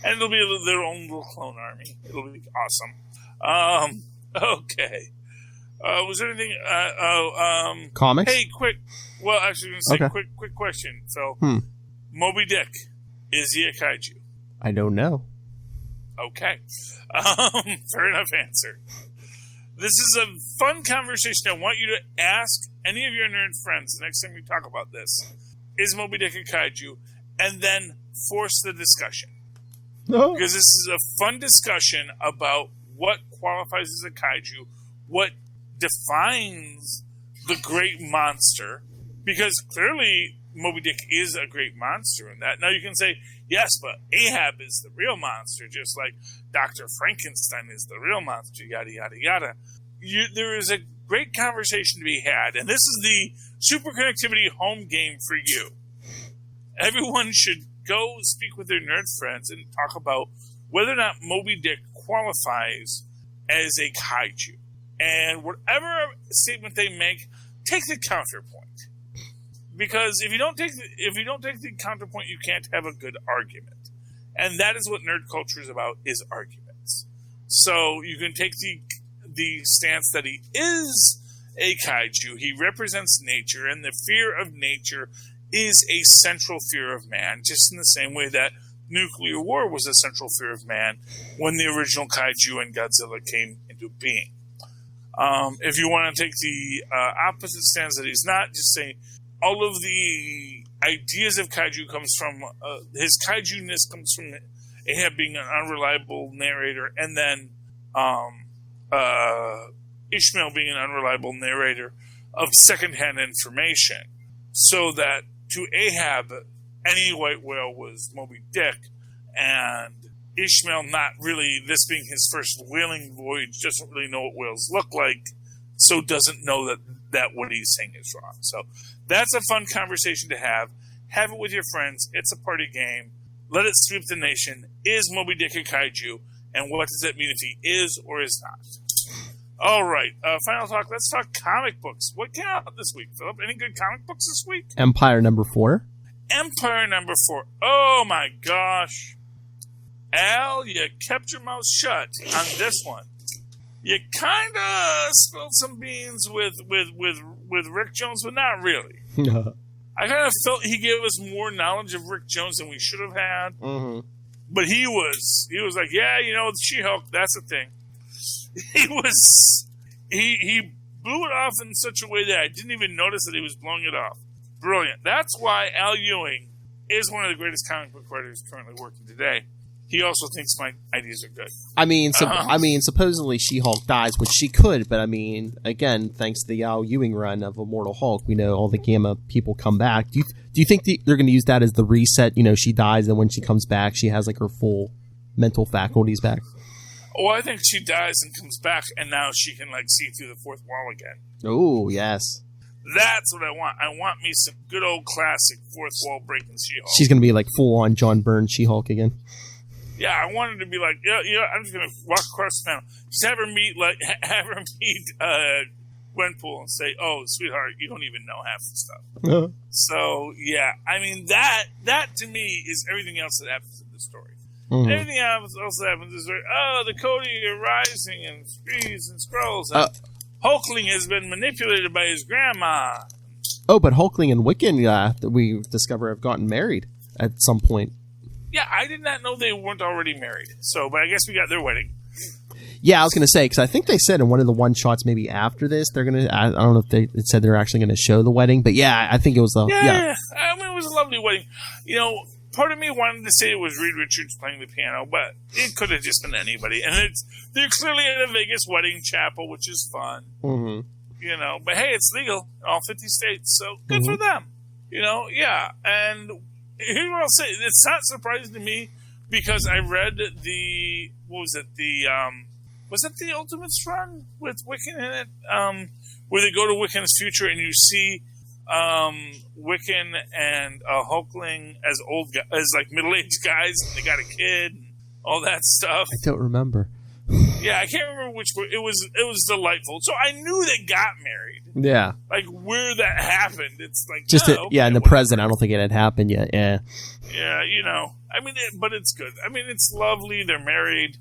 And it'll be their own little clone army. It'll be awesome. Okay. Was there anything? Comics? Hey, quick. Well, actually, I'm going to say quick question, Phil. Moby Dick, is he a kaiju? I don't know. Okay. Fair enough answer. This is a fun conversation. I want you to ask any of your nerd friends the next time you talk about this. Is Moby Dick a kaiju? And then force the discussion. No. Because this is a fun discussion about what qualifies as a kaiju, what defines the great monster, because clearly Moby Dick is a great monster in that. Now you can say, yes, but Ahab is the real monster, just like Dr. Frankenstein is the real monster, yada, yada, yada. There is a great conversation to be had, and this is the Superconnectivity home game for you. Everyone should go speak with their nerd friends and talk about whether or not Moby Dick qualifies as a kaiju. And whatever statement they make, take the counterpoint. Because if you don't take the counterpoint, you can't have a good argument. And that is what nerd culture is about, is arguments. So you can take the stance that he is a kaiju. He represents nature, and the fear of nature is a central fear of man, just in the same way that nuclear war was a central fear of man when the original kaiju and Godzilla came into being. If you want to take the opposite stance that he's not, just say all of the ideas of kaiju comes from his kaiju-ness comes from Ahab being an unreliable narrator, and then Ishmael being an unreliable narrator of secondhand information, so that to Ahab, any white whale was Moby Dick, and Ishmael, not really, this being his first whaling voyage, doesn't really know what whales look like, so doesn't know that what he's saying is wrong. So that's a fun conversation to have. Have it with your friends. It's a party game. Let it sweep the nation. Is Moby Dick a kaiju? and what does that mean if he is or is not? All right, final talk. Let's talk comic books. What came out this week, Philip? Any good comic books this week? Empyre #4. Empyre #4. Oh my gosh, Al, you kept your mouth shut on this one. You kind of spilled some beans with Rick Jones, but not really. I kind of felt he gave us more knowledge of Rick Jones than we should have had. Mm-hmm. But he was like, yeah, She-Hulk, that's a thing. He blew it off in such a way that I didn't even notice that he was blowing it off. Brilliant. That's why Al Ewing is one of the greatest comic book writers currently working today. He also thinks my ideas are good. I mean, supposedly She-Hulk dies, which she could, but I mean, again, thanks to the Al Ewing run of Immortal Hulk, we know all the Gamma people come back. Do you think they're going to use that as the reset? She dies, and when she comes back, she has like her full mental faculties back. Oh, I think she dies and comes back, and now she can see through the fourth wall again. Oh, yes. That's what I want. I want me some good old classic fourth wall breaking She-Hulk. She's going to be like full on John Byrne She-Hulk again. Yeah, I wanted to be like, I'm just gonna walk across the panel, just have her meet Gwenpool and say, "Oh, sweetheart, you don't even know half the stuff." Uh-huh. So yeah, I mean that to me is everything else that happens in the story. Mm-hmm. Everything else that happens is the Cody are rising and Screes and Skrulls. And Hulkling has been manipulated by his grandma. Oh, but Hulkling and Wiccan, that we discover, have gotten married at some point. Yeah, I did not know they weren't already married. So, but I guess we got their wedding. Yeah, I was going to say, because I think they said in one of the one-shots maybe after this, they're going to, I don't know if it said they're actually going to show the wedding, but yeah, I think it was Yeah, I mean, it was a lovely wedding. Part of me wanted to say it was Reed Richards playing the piano, but it could have just been anybody. And they're clearly at a Vegas wedding chapel, which is fun. Mm-hmm. But hey, it's legal in all 50 states, so good for them. Yeah, and here's what I'll say. It's not surprising to me because I read was it the Ultimates run with Wiccan in it? Where they go to Wiccan's future and you see Wiccan and Hulkling as middle-aged guys, and they got a kid and all that stuff. I don't remember. Yeah, I can't remember which one. It was delightful. So I knew they got married. Yeah. Where that happened, it's in the present. I don't think it had happened yet. Yeah. Yeah, I mean, but it's good. I mean, it's lovely. They're married.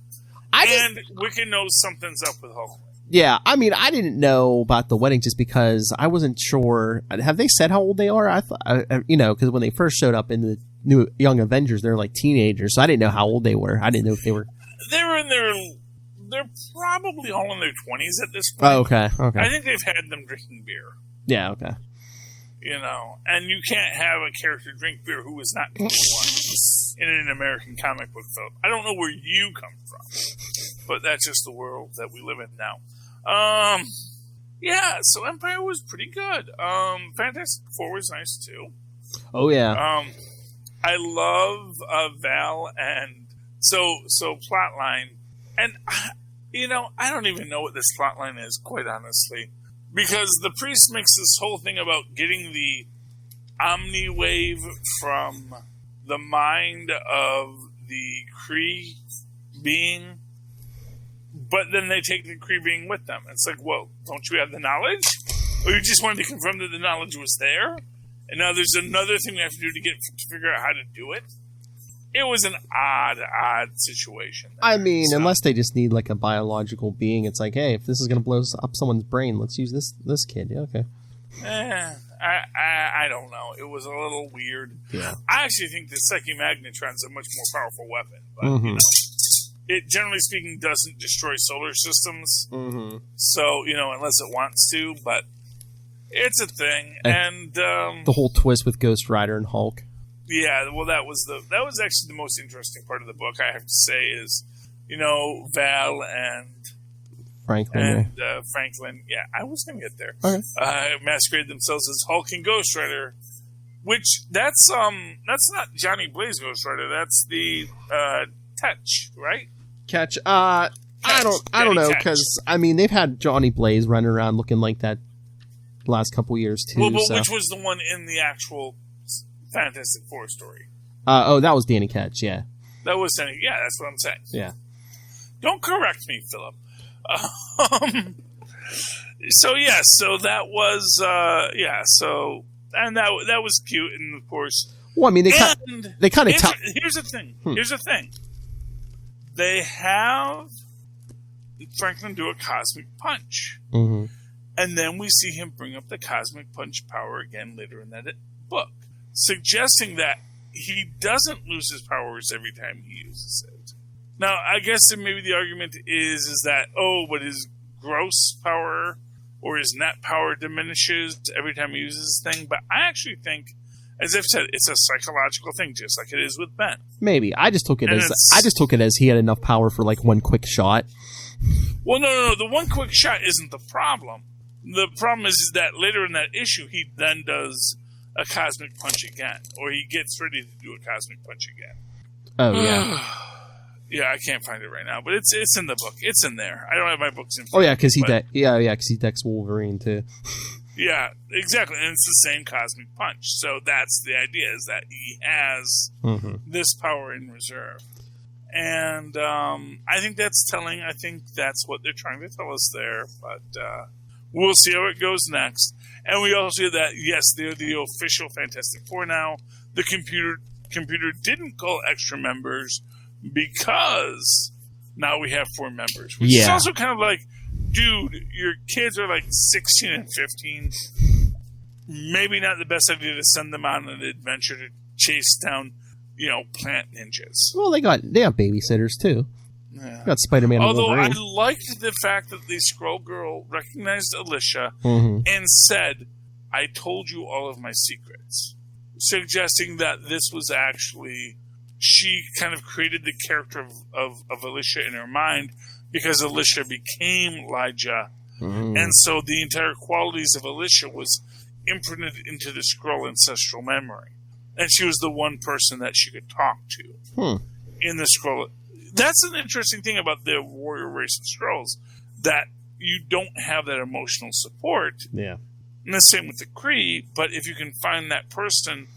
And Wiccan knows something's up with Hulk. Yeah, I mean, I didn't know about the wedding just because I wasn't sure. Have they said how old they are? I thought, because when they first showed up in the new Young Avengers, they're like teenagers, so I didn't know how old they were. I didn't know if they were. They're probably all in their 20s at this point. Oh, okay. I think they've had them drinking beer. Yeah, okay. And you can't have a character drink beer who is not 21 in an American comic book film. I don't know where you come from, but that's just the world that we live in now. Yeah, so Empyre was pretty good. Fantastic Four was nice too. Oh yeah. I love Val and so plotline, and I don't even know what this plotline is, quite honestly, because the priest makes this whole thing about getting the Omni wave from the mind of the Kree being. But then they take the Kree being with them. It's like, well, don't you have the knowledge? Or you just wanted to confirm that the knowledge was there? And now there's another thing we have to do to figure out how to do it? It was an odd situation. I mean, unless they just need a biological being, it's like, hey, if this is going to blow up someone's brain, let's use this kid. Yeah, okay. I don't know. It was a little weird. Yeah. I actually think the Psyche Magnetron's a much more powerful weapon. But, it, generally speaking, doesn't destroy solar systems. Mm-hmm. So, unless it wants to, but it's a thing. And the whole twist with Ghost Rider and Hulk. Yeah, well, that was actually the most interesting part of the book, I have to say, is, Val and Franklin. Franklin, yeah, I was going to get there. Okay. Masquerade themselves as Hulk and Ghost Rider, which that's not Johnny Blaze Ghost Rider, that's the Tetch, right? Catch. I don't know, because they've had Johnny Blaze running around looking like that the last couple years too. Well, but which was the one in the actual Fantastic Four story? That was Danny Ketch. Yeah, that was Danny. Yeah, that's what I'm saying. Yeah. Don't correct me, Philip. So that was and that was cute, and of course. Well, I mean, they kind of. Here's the thing. Here's the thing. They have Franklin do a cosmic punch, and then we see him bring up the cosmic punch power again later in that book, suggesting that he doesn't lose his powers every time he uses it. Now, I guess maybe the argument is that but his gross power or his net power diminishes every time he uses this thing. But I actually think, as I've said, it's a psychological thing, just like it is with Ben. Maybe I just took it as he had enough power for like one quick shot. Well, no. The one quick shot isn't the problem. The problem is that later in that issue, he then does a cosmic punch again, or he gets ready to do a cosmic punch again. Oh yeah. Yeah, I can't find it right now, but it's in the book. It's in there. I don't have my books in front. Oh yeah, because he decks Wolverine too. Yeah, exactly, and it's the same cosmic punch. So that's the idea: is that he has this power in reserve, and I think that's telling. I think that's what they're trying to tell us there. But we'll see how it goes next. And we also hear that yes, they're the official Fantastic Four now. The computer didn't call extra members, because now we have 4 members. Which is also kind of like, dude, your kids are like 16 and 15. Maybe not the best idea to send them on an adventure to chase down, plant ninjas. Well, they have babysitters too. Yeah. Got Spider-Man. Although I liked the fact that the Skrull girl recognized Alicia and said, "I told you all of my secrets," suggesting that this was actually. She kind of created the character of Alicia in her mind because Alicia became Elijah. And so the entire qualities of Alicia was imprinted into the Skrull ancestral memory. And she was the one person that she could talk to in the Skrull. That's an interesting thing about the warrior race of Skrulls, that you don't have that emotional support. Yeah. And the same with the Kree, but if you can find that person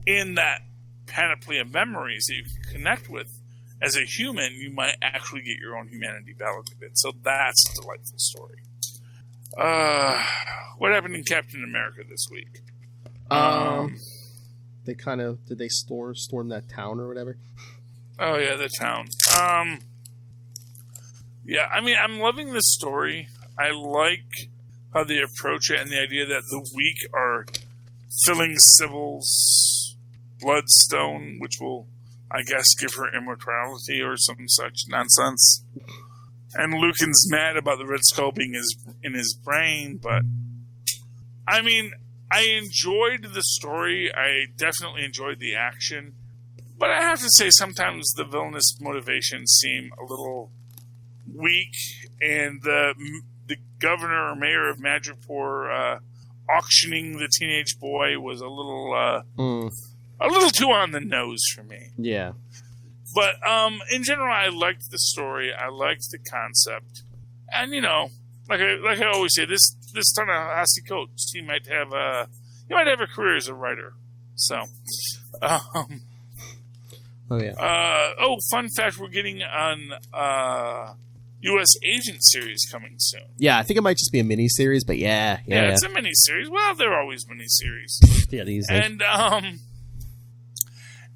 in that panoply of memories that you can connect with as a human, you might actually get your own humanity validated. So that's a delightful story. What happened in Captain America this week? Did they storm that town or whatever? Oh yeah, the town. Yeah, I mean, I'm loving this story. I like how they approach it and the idea that the weak are filling Sybil's bloodstone, which will, I guess, give her immortality or some such nonsense. And Lucan's mad about the Red Skull being in his brain, but I mean, I enjoyed the story. I definitely enjoyed the action. But I have to say, sometimes the villainous motivations seem a little weak, and the governor or mayor of Madripoor auctioning the teenage boy was a little too on the nose for me. Yeah. But in general, I liked the story. I liked the concept, and like I always say, this Ta-Nehisi Coates, he might have a career as a writer. So. Oh yeah. Fun fact: we're getting an U.S. Agent series coming soon. Yeah, I think it might just be a mini series, but yeah, it's a mini series. Well, they're always mini series. Yeah, these. And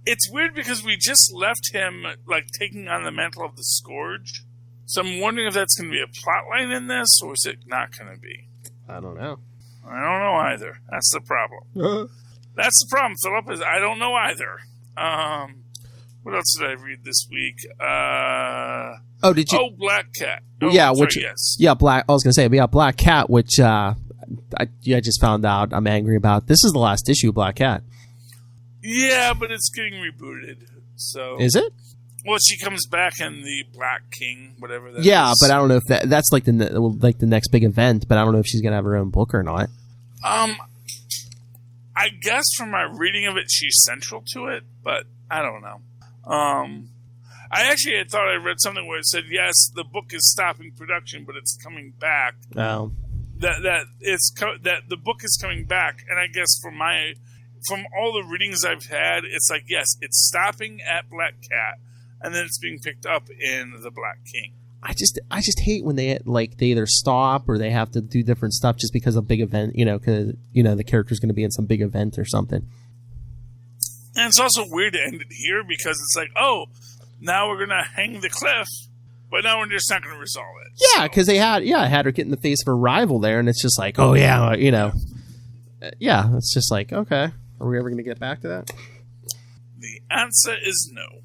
it's weird because we just left him like taking on the mantle of the Scourge. So I'm wondering if that's going to be a plot line in this, or is it not going to be? I don't know. I don't know either. That's the problem. That's the problem, Philip. Is I don't know either. What else did I read this week? Did you? Oh, Black Cat. Yes. Yeah, Black. I was gonna say, Black Cat, which I just found out. I'm angry about. This is the last issue of Black Cat. Yeah, but it's getting rebooted. So is it? Well, she comes back in the Black King, whatever that is. Yeah, but I don't know if that's like the next big event. But I don't know if she's gonna have her own book or not. I guess from my reading of it, she's central to it, but I don't know. I actually had thought I read something where it said, yes, the book is stopping production, but it's coming back. Oh. That the book is coming back, and I guess from all the readings I've had, it's like, yes, it's stopping at Black Cat, and then it's being picked up in the Black King. I just hate when they either stop or they have to do different stuff just because of a big event, because the character's going to be in some big event or something. And it's also weird to end it here because it's like, oh, now we're going to hang the cliff, but now we're just not going to resolve it. Yeah, because I had her get in the face of a rival there, and it's just like, oh yeah, yeah, it's just like, okay, are we ever going to get back to that? The answer is no.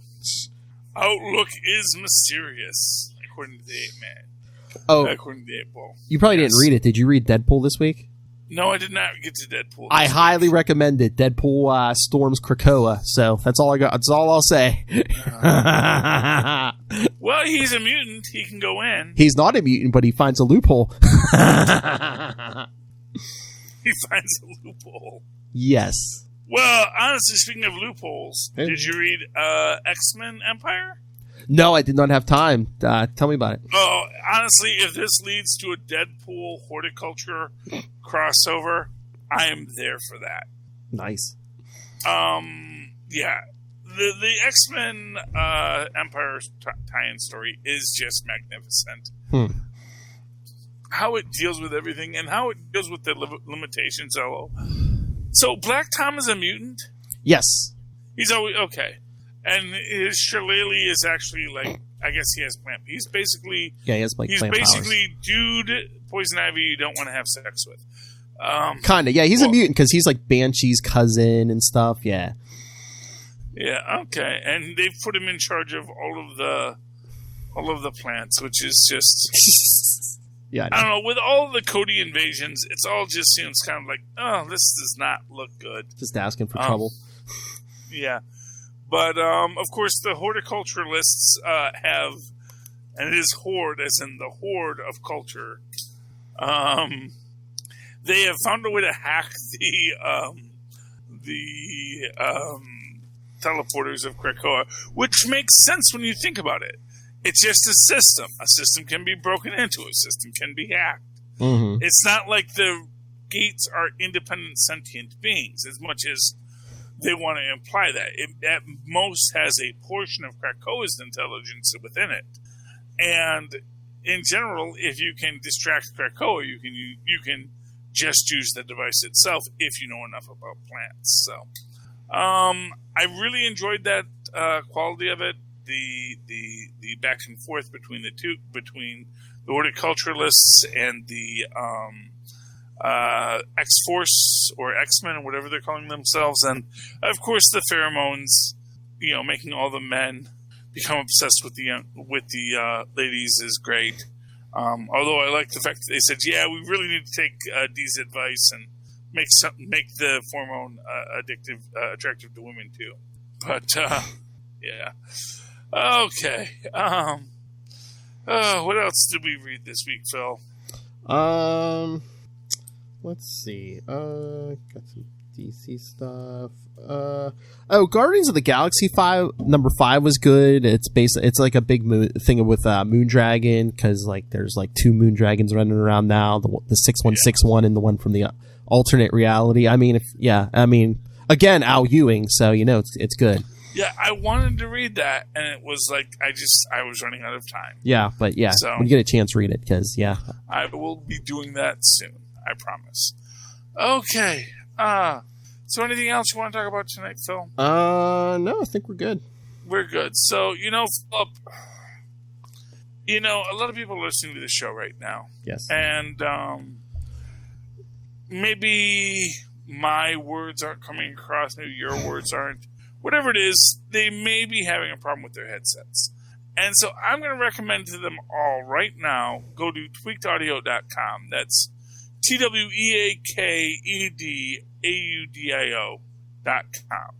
Outlook is mysterious. According to the 8-Man. Oh. According to the 8-Ball. You probably didn't read it. Did you read Deadpool this week? No, I did not get to Deadpool. I highly recommend it. Deadpool storms Krakoa. So that's all I got. That's all I'll say. Well, he's a mutant. He can go in. He's not a mutant, but he finds a loophole. He finds a loophole. Yes. Well, honestly, speaking of loopholes, did you read X-Men Empyre? No, I did not have time. Tell me about it. Oh, honestly, if this leads to a Deadpool horticulture crossover, I am there for that. Nice. Yeah. The X-Men Empyre tie-in story is just magnificent. How it deals with everything and how it deals with the limitations. So Black Tom is a mutant? Yes. He's always... Okay. And his shillelagh is actually like, I guess he has plant. He's basically, he has plant powers. Dude, Poison Ivy you don't want to have sex with. Kinda, yeah. He's a mutant because he's like Banshee's cousin and stuff. Yeah. Yeah. Okay. And they've put him in charge of all of the plants, which is just. Yeah. I don't know. With all the Cody invasions, it's all just seems kind of like, oh, this does not look good. Just asking for trouble. Yeah. But, of course, the horticulturalists have, and it is horde, as in the horde of culture, they have found a way to hack the teleporters of Krakoa, which makes sense when you think about it. It's just a system. A system can be broken into. A system can be hacked. Mm-hmm. It's not like the gates are independent sentient beings as much as they want to imply that. It at most has a portion of Krakoa's intelligence within it. And in general, if you can distract Krakoa, you can just use the device itself if you know enough about plants. So I really enjoyed that quality of it. The back and forth between the two, between the horticulturalists and the X-Force or X-Men or whatever they're calling themselves, and of course the pheromones, making all the men become obsessed with the ladies is great. Although I like the fact that they said, yeah, we really need to take Dee's advice and make the hormone attractive to women too. But yeah, okay. What else did we read this week, Phil? Let's see. Got some DC stuff. Guardians of the Galaxy number 5 was good. It's like a big thing with Moondragon, because like there's like 2 Moondragons running around now. The 6161 and the one from the alternate reality. I mean, again, Al Ewing, so it's good. Yeah, I wanted to read that, and it was like I was running out of time. Yeah, but yeah, so, when you get a chance, read it, because yeah, I will be doing that soon. I promise. Okay. So anything else you want to talk about tonight, Phil? No, I think we're good. We're good. So, Philip, a lot of people are listening to the show right now. Yes. And maybe my words aren't coming across, maybe your words aren't. Whatever it is, they may be having a problem with their headsets. And so I'm going to recommend to them all right now, go to tweakedaudio.com. That's tweakedaudio.com.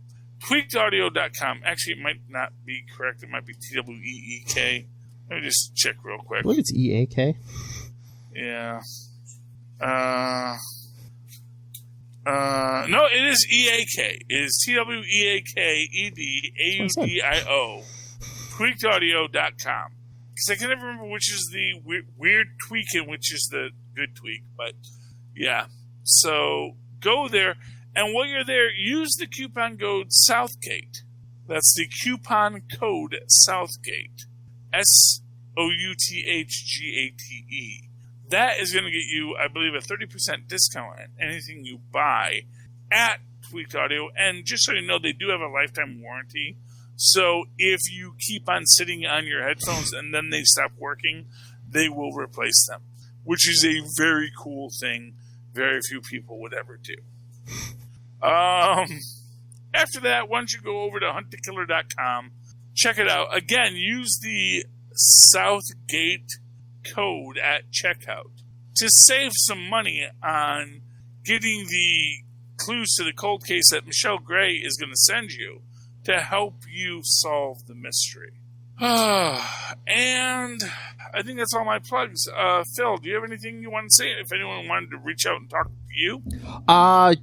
Tweakedaudio.com. Actually, it might not be correct. It might be TWEEK. Let me just check real quick. I believe it's EAK. Yeah. No, it is EAK. It is TWEAKEDAUDIO. Tweakedaudio.com. Because I can never remember which is the weird tweak and which is the good tweak. But, yeah. So, go there. And while you're there, use the coupon code Southgate. That's the coupon code Southgate. SOUTHGATE. That is going to get you, I believe, a 30% discount on anything you buy at Tweaked Audio. And just so you know, they do have a lifetime warranty. So if you keep on sitting on your headphones and then they stop working, they will replace them, which is a very cool thing. Very few people would ever do. After that, why don't you go over to hunttokiller.com, check it out. Again, use the Southgate code at checkout to save some money on getting the clues to the cold case that Michelle Gray is going to send you to help you solve the mystery. And I think that's all my plugs. Phil, do you have anything you want to say? If anyone wanted to reach out and talk to you?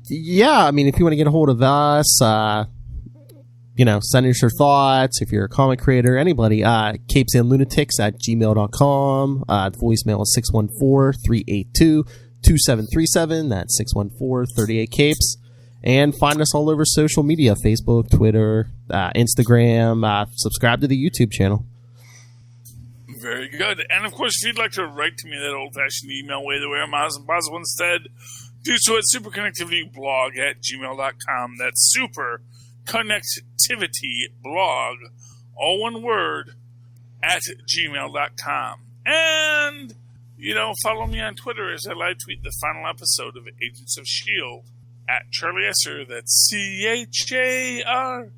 Yeah, I mean, if you want to get a hold of us, send us your thoughts. If you're a comic creator, anybody, capesandlunatics@gmail.com. The voicemail is 614-382-2737. That's 614-38-CAPES. And find us all over social media, Facebook, Twitter, Instagram. Subscribe to the YouTube channel. Very good. And, of course, if you'd like to write to me that old-fashioned email way, the way I'm Oz and Boswell instead, do so at superconnectivityblog@gmail.com. That's superconnectivityblog, all one word, @gmail.com. And, follow me on Twitter as I live tweet the final episode of Agents of S.H.I.E.L.D. at Charlie Esser. That's CharlieEssstr.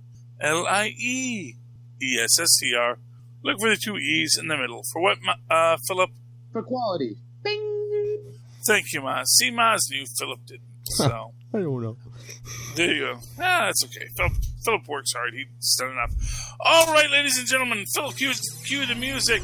Look for the 2 E's in the middle. For what, Philip? For quality. Bing! Thank you, Maz. See, Maz knew Philip didn't. So I don't know. There you go. That's okay. Philip works hard. He's done enough. All right, ladies and gentlemen. Phil, cue the music.